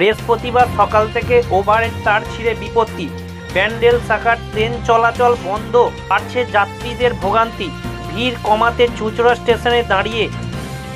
বৃহস্পতিবার সকাল থেকে ওভারের তার ছিঁড়ে বিপত্তি। ব্যান্ডেল শাখার ট্রেন চলাচল বন্ধ, বাড়ছে যাত্রীদের ভোগান্তি। ভিড় কমাতে চুঁচুড়া স্টেশনে দাঁড়িয়ে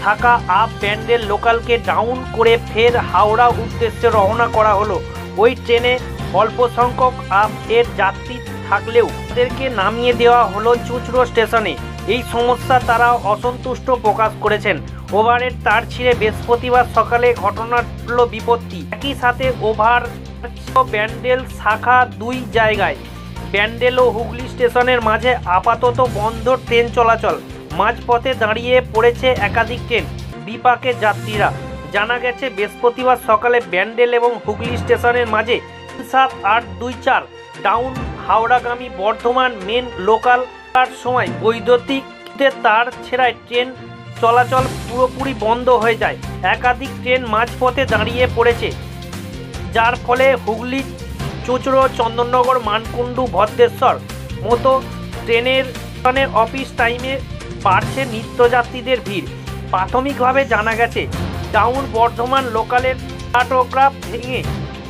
থাকা আপ ব্যান্ডেল লোকালকে ডাউন করে ফের হাওড়া উদ্দেশ্যে রওনা করা হলো। ওই ট্রেনে অল্প সংখ্যক আপ এর যাত্রী থাকলেও তাদেরকে নামিয়ে দেওয়া হলো চুঁচুড়া স্টেশনে। এই সমস্যা তারা অসন্তুষ্ট প্রকাশ করেছেন। ওভারের তার ছিঁড়ে বৃহস্পতিবার সকালে ঘটনাগুলো বিপত্তি। একই সাথে ওভার ব্যান্ডেল শাখা দুই জায়গায় ব্যান্ডেল ও হুগলি স্টেশনের মাঝে আপাতত বন্ধ ট্রেন চলাচল। মাঝপথে দাঁড়িয়ে পড়েছে একাধিক ট্রেন, বিপাকে যাত্রীরা। জানা গেছে বৃহস্পতিবার সকালে ব্যান্ডেল এবং হুগলি স্টেশনের মাঝে 7824 ডাউন হাওড়াগামী বর্ধমান মেন লোকাল সময় বৈদ্যুতিক তার ছেঁড়ায় ট্রেন চলাচল পুরোপুরি বন্ধ হয়ে যায়। একাধিক ট্রেন মাঝপথে দাঁড়িয়ে পড়েছে, যার ফলে হুগলি, চুঁচুড়া, চন্দননগর, মানকুণ্ডু, ভদ্রেশ্বর মতো ট্রেনের অফিস টাইমে বাড়ছে নিত্যযাত্রীদের ভিড়। প্রাথমিকভাবে জানা গেছে ডাউন বর্ধমান লোকালের কাটোগ্রাফ ভেঙে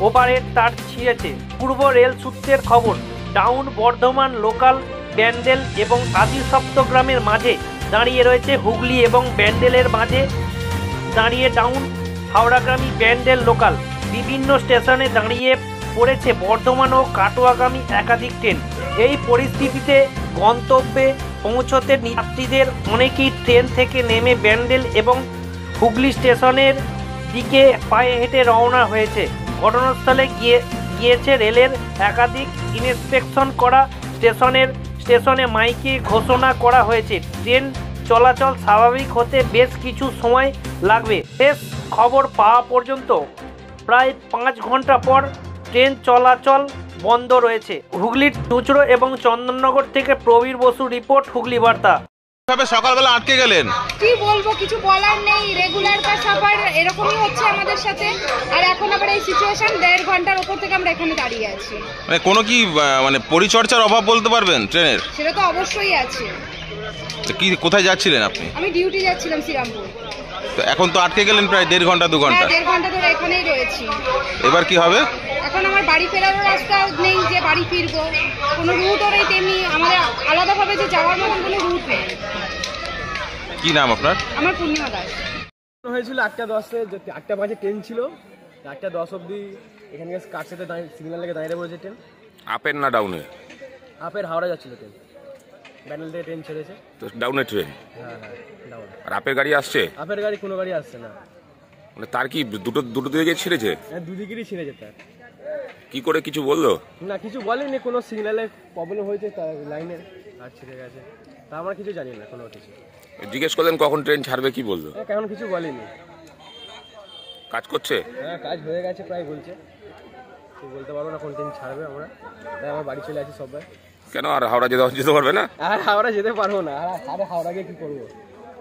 ওভারের তার ছিঁড়েছে। পূর্ব রেল সূত্রের খবর, ডাউন বর্ধমান লোকাল ব্যান্ডেল এবং আদি সপ্তগ্রামের মাঝে দাঁড়িয়ে রয়েছে হুগলি এবং ব্যান্ডেলের মাঝে দাঁড়িয়ে ডাউন হাওড়াগামী ব্যান্ডেল লোকাল। বিভিন্ন স্টেশনে দাঁড়িয়ে পড়েছে বর্ধমান ও কাটোয়াগামী একাধিক ট্রেন। এই পরিস্থিতিতে গন্তব্যে পৌঁছতে যাত্রীদের অনেকেই ট্রেন থেকে নেমে ব্যান্ডেল এবং হুগলি স্টেশনের দিকে পায়ে হেঁটে রওনা হয়েছে। ঘটনাস্থলে গিয়েছে রেলের একাধিক ইন্সপেকশন করা স্টেশনে মাইকে ঘোষণা করা হয়েছে ট্রেন চলাচল স্বাভাবিক হতে বেশ কিছু সময় লাগবে। শেষ খবর পাওয়া পর্যন্ত প্রায় 5 ঘন্টা পর ট্রেন চলাচল বন্ধ রয়েছে। হুগলির চুঁচুড়া এবং চন্দননগর থেকে প্রবীর বসু রিপোর্ট, হুগলি বার্তা। সকালবেলা আটকে গেলেন, কি বলবো, কিছু বলার নেই। রেগুলার কাজ সাফার এরকমই হচ্ছে আমাদের সাথে। আর এখন আবার এই সিচুয়েশন, 1.5 ঘন্টার উপর থেকে আমরা এখানে দাঁড়িয়ে আছি। মানে কোনো কি পরিচর্যার অভাব বলতে পারবেন ট্রেনের? সেটা তো অবশ্যই আছে। কি, কোথায় যাচ্ছিলেন আপনি? আমি ডিউটি যাচ্ছিলাম শ্রীরামপুর। তো এখন তো আটকে গেলেন প্রায় 1.5 ঘন্টা 2 ঘন্টা। 1.5 ঘন্টা ধরে এখানেই রয়েছি। এবার কি হবে? এখন আমার বাড়ি ফেরারও রাস্তা নেই, যে বাড়ি ফিরবো কোনো রুটও নেই। তেমনি আমাদের আলাদাভাবে যে যাওয়ার মতন কোনো রুট নেই। কি নাম আপনার? আমার পূর্ণিমা দাস। হয়েছিল 8:10-এ, 8:05 ট্রেন ছিল। 8:10 অবধি এখানে কার সাথে সিগন্যাল লেগে দাঁড়িয়ে পড়েছে ট্রেন। আপের না ডাউনে? আপের হাওড়া যাচ্ছিল ট্রেন, ব্যান্ডেল থেকে ট্রেন ছেড়েছে। তো ডাউনের ট্রেন? হ্যাঁ, ডাউন। আর আপের গাড়ি আসছে? আপের গাড়ি কোনো গাড়ি আসছে না। মানে তার কি দুটো দিকে ছিঁড়েছে? হ্যাঁ, দুদিকেরই ছিঁড়েছে তার। কি করে কিছু বললো? না, কিছু বলেনি। কোনো সিগন্যালের প্রবলেম হয়েছে, তার লাইনের আর ছিঁড়ে গেছে। তা আমরা কিছু জানি না, কোনো কিছু। জিজ্ঞেস করলেন কখন ট্রেন ছাড়বে, কি বললো? এখন কিছু বলেনি। কাজ করছে? হ্যাঁ, কাজ হয়ে গেছে প্রায়, বলছে। তুই বলতে পারবো না কোন ট্রেন ছাড়বে। আমরা তাই আমার বাড়ি চলে আসি সবাই। কেন, আর হাওড়া যেতে পারবে না? আর হাওড়া যেতে পারবো না। আর হাওড়া গিয়ে কি করবো?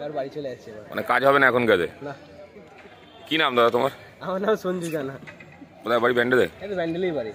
আর বাড়ি চলে আসছে। মানে কাজ হবে না এখন কাজে? না। কি নাম দাদা তোমার? আমার নাম সঞ্জু জানা। কোথায় বাড়ি? ব্যান্ডেলে? ব্যান্ডেলেই বাড়ি।